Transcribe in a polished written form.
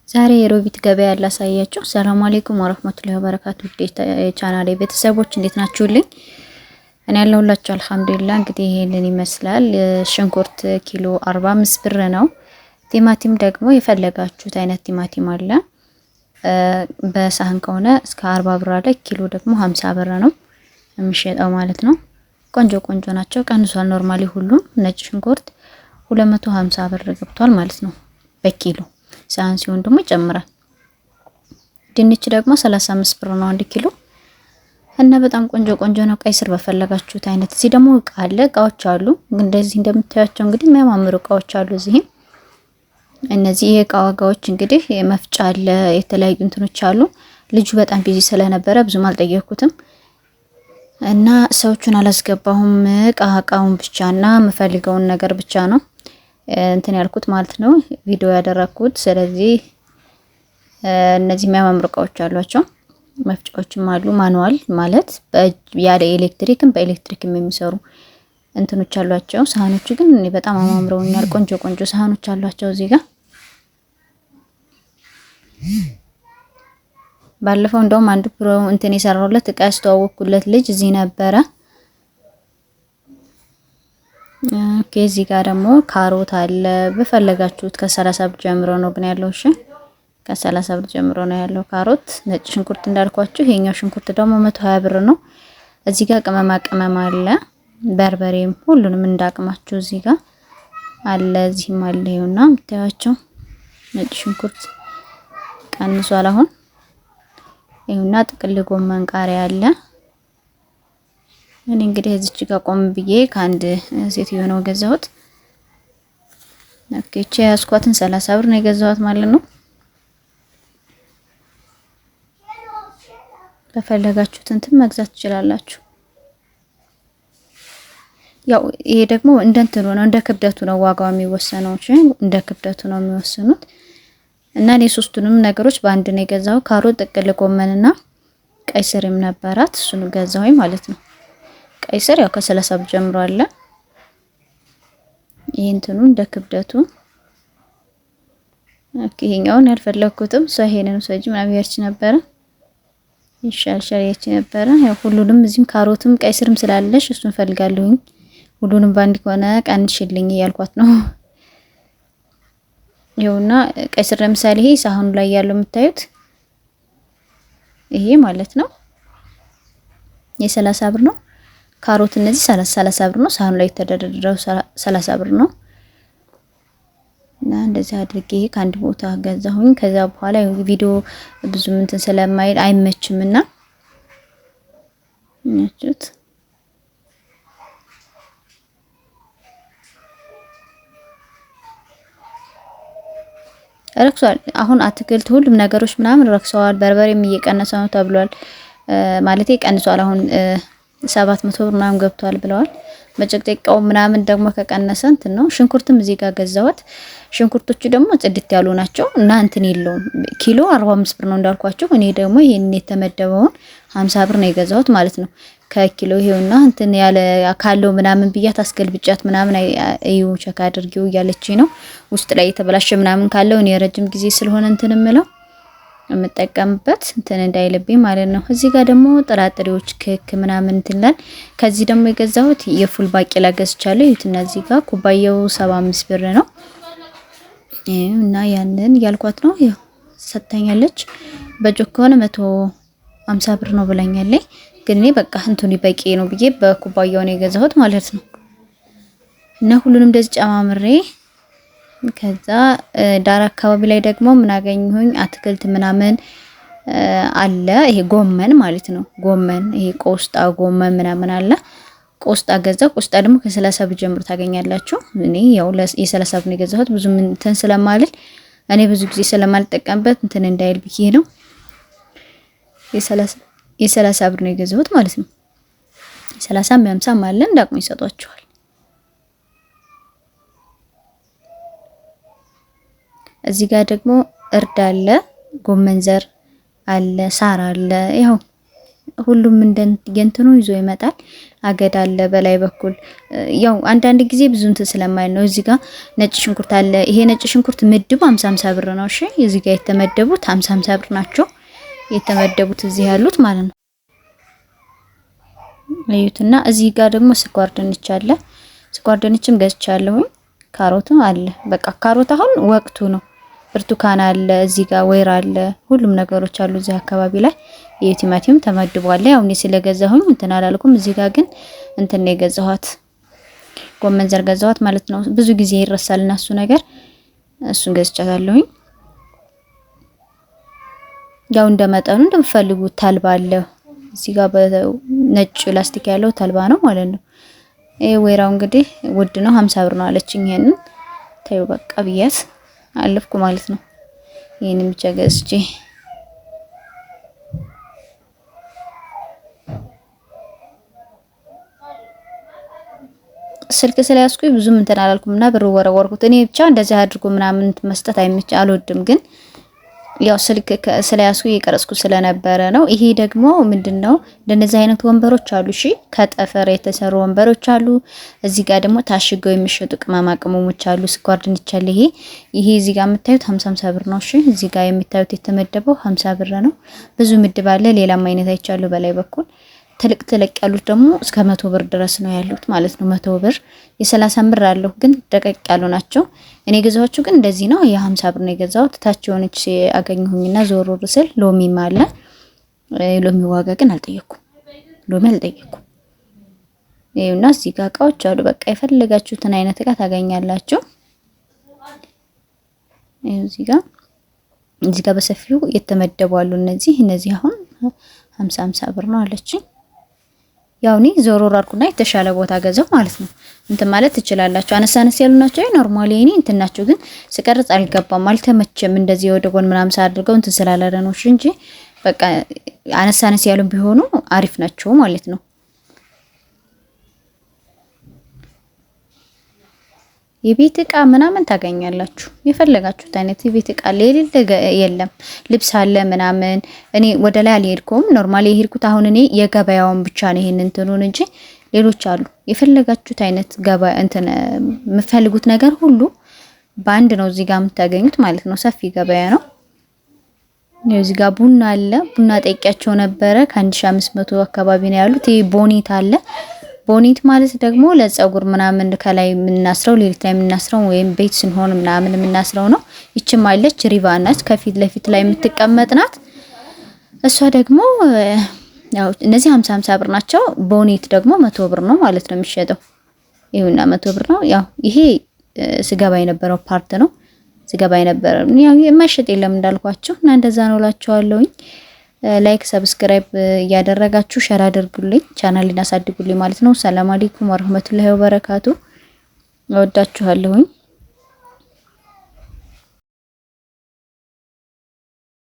ዛሬ የሮቢት ገበያ ላሳያችሁ። ሰላም አለይኩም ወራህመቱላሂ ወበረካቱ። የቻናሌ ቤተሰቦች እንዴት ናችሁልኝ? እኔ ያለሁላችሁ አልሐምዱሊላህ። እንግዲህ ይሄንን ይመስላል። ሽንኩርት ኪሎ 45 ብር ነው። ቲማቲም ደግሞ የፈለጋችሁት አይነት ቲማቲም አለ። በሳህን ከሆነ እስከ 40 ብር አለ። ኪሎ ደግሞ 50 ብር ነው የሚሸጠው ማለት ነው። ቆንጆ ቆንጆ ናቸው። ቀንሷል። ኖርማሊ ሁሉም ነጭ ሽንኩርት 250 ብር ገብቷል ማለት ነው በኪሎ። ሳህን ሲሆን ደግሞ ይጨምራል። ድንች ደግሞ 35 ብር ነው 1 ኪሎ እና በጣም ቆንጆ ቆንጆ ነው። ቀይ ስር በፈለጋችሁት አይነት። እዚህ ደግሞ እቃ አለ፣ እቃዎች አሉ። እንደዚህ እንደምታያቸው እንግዲህ የሚያማምሩ እቃዎች አሉ እዚህ። እነዚህ የእቃ ዋጋዎች እንግዲህ መፍጫ አለ፣ የተለያዩ እንትኖች አሉ። ልጁ በጣም ቢዚ ስለነበረ ብዙም አልጠየቅኩትም እና ሰዎቹን አላስገባሁም። እቃውን ብቻና የምፈልገውን ነገር ብቻ ነው እንትን ያልኩት ማለት ነው ቪዲዮ ያደረኩት። ስለዚህ እነዚህ የሚያማምሩ እቃዎች አሏቸው። መፍጫዎችም አሉ፣ ማኑዋል ማለት ያለ ኤሌክትሪክም በኤሌክትሪክም የሚሰሩ እንትኖች አሏቸው። ሳህኖቹ ግን እኔ በጣም አማምረውኛል። ቆንጆ ቆንጆ ሳህኖች አሏቸው እዚህ ጋር። ባለፈው እንደውም አንዱ ፕሮ እንትን የሰራሁለት እቃ ያስተዋወቅኩለት ልጅ እዚህ ነበረ። ኦኬ እዚህ ጋር ደግሞ ካሮት አለ። በፈለጋችሁት ከ30 ብር ጀምሮ ነው ግን ያለው። እሺ ከ30 ብር ጀምሮ ነው ያለው ካሮት። ነጭ ሽንኩርት እንዳልኳችሁ፣ ይሄኛው ሽንኩርት ደግሞ 120 ብር ነው። እዚህ ጋር ቅመማ ቅመም አለ፣ በርበሬም ሁሉንም እንዳቅማችሁ እዚህ ጋር አለ። እዚህም አለ። ይኸውና የምታዩቸው ነጭ ሽንኩርት ቀንሷል አሁን። ይኸውና ጥቅል ጎመን፣ ቃሪያ አለ። እኔ እንግዲህ እዚች ጋር ቆም ብዬ ከአንድ ሴትዮ ነው ገዛሁት። ኦኬ እቺ ያስኳትን 30 ብር ነው የገዛሁት ማለት ነው። በፈለጋችሁት እንትን መግዛት ትችላላችሁ። ያው ይሄ ደግሞ እንደ እንትኑ ነው፣ እንደ ክብደቱ ነው ዋጋው የሚወሰነው። እሺ እንደ ክብደቱ ነው የሚወሰኑት። እና እኔ ሶስቱንም ነገሮች በአንድ ነው የገዛው። ካሮት፣ ጥቅል ጎመንና ቀይ ስርም ነበራት፣ እሱን ገዛሁኝ ማለት ነው። ቀይ ስር ያው ከ30 ብር ጀምሮ አለ። ይሄ እንትኑ እንደ ክብደቱ። ኦኬ ይሄኛውን ያልፈለኩትም ሰው ይሄንን ሰጂ ምናምን ያርች ነበረ ይሻልሻል ያርች ነበረ። ያው ሁሉንም እዚህም ካሮትም ቀይ ስርም ስላለሽ እሱን ፈልጋለሁኝ። ሁሉንም ባንድ ከሆነ ቀንሽልኝ እያልኳት ነው። ይኸውና ቀይ ስር ለምሳሌ ይሄ ሳህኑ ላይ ያለው የምታዩት ይሄ ማለት ነው የ30 ብር ነው። ካሮት እነዚህ 30 ብር ነው። ሳህኑ ላይ የተደረደረው 30 ብር ነው። እና እንደዚህ አድርጌ ከአንድ ቦታ ገዛሁኝ። ከዛ በኋላ ቪዲዮ ብዙ እንትን ስለማይል አይመችምና ነጭት ረክሷል። አሁን አትክልት ሁሉም ነገሮች ምናምን ረክሰዋል። በርበሬም እየቀነሰ ነው ተብሏል። ማለቴ ቀንሷል አሁን 700 ብር ምናምን ገብቷል ብለዋል። መጨቅጨቂያው ምናምን ደግሞ ከቀነሰ እንትን ነው። ሽንኩርትም እዚህ ጋር ገዛሁት። ሽንኩርቶቹ ደግሞ ጽድት ያሉ ናቸው እና እንትን የለውም። ኪሎ 45 ብር ነው እንዳልኳችሁ። እኔ ደግሞ ይሄን የተመደበውን 50 ብር ነው የገዛሁት ማለት ነው ከኪሎ። ይሄውና እንትን ያለ ካለው ምናምን ብያት አስገልብጫት ምናምን እዩ ቸክ አድርጊው እያለችኝ ነው። ውስጥ ላይ የተበላሸ ምናምን ካለው እኔ ረጅም ጊዜ ስለሆነ እንትን እምለው የምጠቀምበት እንትን እንዳይልብኝ ማለት ነው። እዚህ ጋር ደግሞ ጥራጥሬዎች ክክ ምናምን እንትላል። ከዚህ ደግሞ የገዛሁት የፉል ባቄላ ገዝቻለሁ። ይሁትና እዚህ ጋር ኩባያው 75 ብር ነው እና ያንን ያልኳት ነው ያው ሰጥታኛለች። በጆክ ከሆነ 150 ብር ነው ብላኛለች። ግን እኔ በቃ እንትኑ በቂ ነው ብዬ በኩባያው ነው የገዛሁት ማለት ነው። እና ሁሉንም እንደዚህ ጨማምሬ ከዛ ዳር አካባቢ ላይ ደግሞ ምን አገኘሁኝ አትክልት ምናምን አለ። ይሄ ጎመን ማለት ነው። ጎመን ይሄ ቆስጣ ጎመን ምናምን አለ። ቆስጣ ገዛው። ቆስጣ ደግሞ ከ30 ብር ጀምሮ ታገኛላችሁ። እኔ ያው የ30 ብር ነው የገዛሁት። ብዙ እንትን ስለማልል እኔ ብዙ ጊዜ ስለማልጠቀምበት እንትን እንዳይል ብዬ ነው የ30 ብር ነው የገዛሁት ማለት ነው። 30 50 አለ እንዳቅሙ ይሰጧቸዋል። እዚህ ጋር ደግሞ እርድ አለ፣ ጎመን ዘር አለ፣ ሳር አለ። ያው ሁሉም እንደንተኑ ይዞ ይመጣል። አገዳ አለ በላይ በኩል ያው አንዳንድ ጊዜ ብዙ እንትን ስለማይል ነው። እዚህ ጋር ነጭ ሽንኩርት አለ። ይሄ ነጭ ሽንኩርት ምድቡ 50 ብር ነው። እሺ እዚህ ጋር የተመደቡት 50 ብር ናቸው የተመደቡት እዚህ ያሉት ማለት ነው። እዩትና እዚህ ጋር ደግሞ ስኳር ድንች አለ። ስኳር ድንችም ገዝቻለሁኝ። ካሮትም አለ። በቃ ካሮት አሁን ወቅቱ ነው። ብርቱካን አለ እዚህ ጋር ወይራ አለ። ሁሉም ነገሮች አሉ እዚህ አካባቢ ላይ። የቲማቲም ተመድቧል። ያው እኔ ስለገዛሁኝ እንትን አላልኩም። እዚህ ጋር ግን እንትን ነው የገዛኋት ጎመን ዘር ገዛኋት ማለት ነው። ብዙ ጊዜ ይረሳልና እሱ ነገር እሱን ገዝቻታለሁኝ። ያው እንደመጠኑ እንደምፈልጉት ተልባ አለ እዚህ ጋር በነጭ ላስቲክ ያለው ተልባ ነው ማለት ነው። ይሄ ወይራው እንግዲህ ውድ ነው 50 ብር ነው አለችኝ። ይሄንን ታዩ በቃ ብያት አለፍኩ ማለት ነው። ይሄንን ብቻ ገዝቼ ስልክ ስለያዝኩኝ ብዙም እንትን አላልኩምና ብር ወረወርኩት። እኔ ብቻ እንደዚህ አድርጎ ምናምን መስጠት አይመች አልወድም ግን ያው ስልክ ስለያዝኩ እየቀረጽኩ ስለነበረ ነው። ይሄ ደግሞ ምንድነው እንደነዚህ አይነት ወንበሮች አሉ። እሺ ከጠፈር የተሰሩ ወንበሮች አሉ። እዚህ ጋር ደግሞ ታሽገው የሚሸጡ ቅመማ ቅመሞች አሉ። ስኳር ድንች አለ። ይሄ እዚህ ጋር የምታዩት 50 ብር ነው። እሺ እዚህ ጋር የምታዩት የተመደበው 50 ብር ነው። ብዙ ምድብ አለ። ሌላም አይነት አይቻለሁ በላይ በኩል ትልቅ ያሉት ደግሞ እስከ 100 ብር ድረስ ነው ያሉት ማለት ነው። 100 ብር የ30 ብር አለው ግን ደቀቅ ያሉ ናቸው። እኔ ገዛኋቸው ግን እንደዚህ ነው። የ50 ብር ነው የገዛሁት። ታች የሆነች አገኘሁኝና ዞር ስል ሎሚም አለ። ሎሚ ዋጋ ግን አልጠየኩም። ሎሚ አልጠየኩም። ይሄውና እዚህ ጋር እቃዎች አሉ። በቃ የፈለጋችሁትን አይነት እቃ ታገኛላችሁ። እዚህ ጋር በሰፊው የተመደቡ አሉ። እነዚህ አሁን 50 ብር ነው አለችኝ። ያው እኔ ዞሮር አልኩና የተሻለ ቦታ ገዛው ማለት ነው። እንትን ማለት ትችላላችሁ። አነሳነስ ያሉ ናቸው ኖርማሊ እኔ እንትን ናቸው ግን ስቀርጽ አልገባም አልተመቸም። እንደዚህ ወደ ጎን ምናምን ሳድርገው እንትን ስላላለ ነው እንጂ በቃ አነሳነስ ያሉ ቢሆኑ አሪፍ ናቸው ማለት ነው። የቤት እቃ ምናምን ታገኛላችሁ። የፈለጋችሁት አይነት የቤት እቃ የለም። ልብስ አለ ምናምን። እኔ ወደ ላይ አልሄድኩም። ኖርማሊ የሄድኩት አሁን እኔ የገበያውን ብቻ ነው ይሄን እንትኑን እንጂ ሌሎች አሉ። የፈለጋችሁት አይነት ገበያ እንትን የምትፈልጉት ነገር ሁሉ በአንድ ነው እዚህ ጋር የምታገኙት ማለት ነው። ሰፊ ገበያ ነው። እዚህ ጋር ቡና አለ። ቡና ጠይቂያቸው ነበረ ከ1500 አካባቢ ነው ያሉት። ይሄ ቦኔት አለ። ቦኔት ማለት ደግሞ ለፀጉር ምናምን ከላይ የምናስረው ሌሊት ላይ የምናስረው ወይም ቤት ስንሆን ምናምን የምናስረው ነው። ይችም አለች ሪቫን ናት። ከፊት ለፊት ላይ የምትቀመጥ ናት። እሷ ደግሞ ያው እነዚህ 50 ብር ናቸው። ቦኔት ደግሞ 100 ብር ነው ማለት ነው የሚሸጠው። ይሁንና 100 ብር ነው። ያው ይሄ ስገባ የነበረው ፓርት ነው። ስገባ የነበረው ያው የማይሸጥ የለም እንዳልኳችሁ እና እንደዛ ነው እላችኋለሁኝ። ላይክ ሰብስክራይብ እያደረጋችሁ ሸር አድርጉልኝ፣ ቻናሌን አሳድጉልኝ ማለት ነው። ሰላም አለይኩም ወራህመቱላሂ ወበረካቱ። እወዳችኋለሁኝ።